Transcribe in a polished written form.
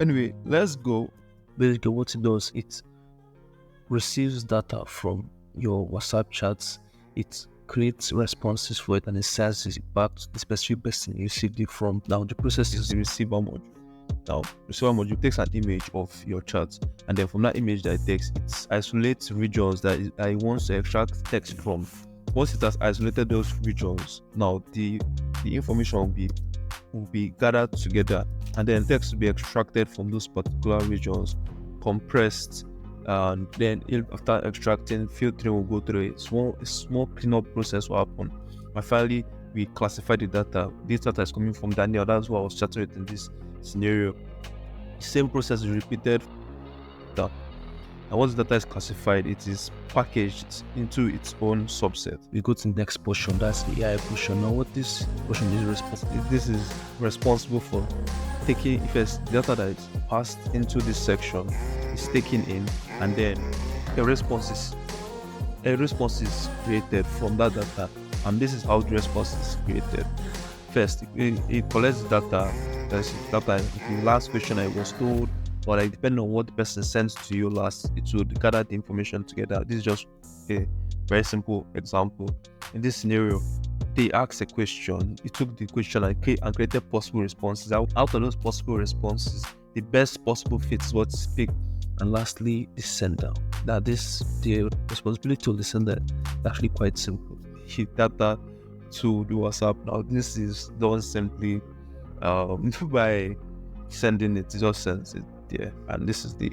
Anyway, let's go. Basically, what it does, it receives data from your WhatsApp chats, it creates responses for it, and it sends it back to the specific person you received it from. Now, the process is The receiver module. Now, receiver module takes an image of your chat, and then from that image that it takes, it isolates regions that it wants to extract text from. Once it has isolated those regions, now the information will be gathered together, and then text will be extracted from those particular regions, compressed, and then after extracting, filtering will go through a small cleanup process will happen. And finally, we classify the data. This data is coming from Daniel. That's what I was chatting with in this scenario. The same process is repeated. And once the data is classified, it is packaged into its own subset. we go to the next portion, that's the AI portion. Now, what this portion is responsible. This is responsible for taking first data that is passed into this section is taken in, and then a response is created from that data. And this is how the response is created. First, it collects data. That's data. The last question I was told, or like depending on what the person sends to you last, it would gather the information together. This is just a very simple example. In this scenario, they asked a question. It took the question and created possible responses. Out of those possible responses, the best possible fit is what's picked. And lastly, the sender. The responsibility of the sender is actually quite simple. Hit data to the WhatsApp. Now, this is done simply by sending it. It just sends it there, and this is the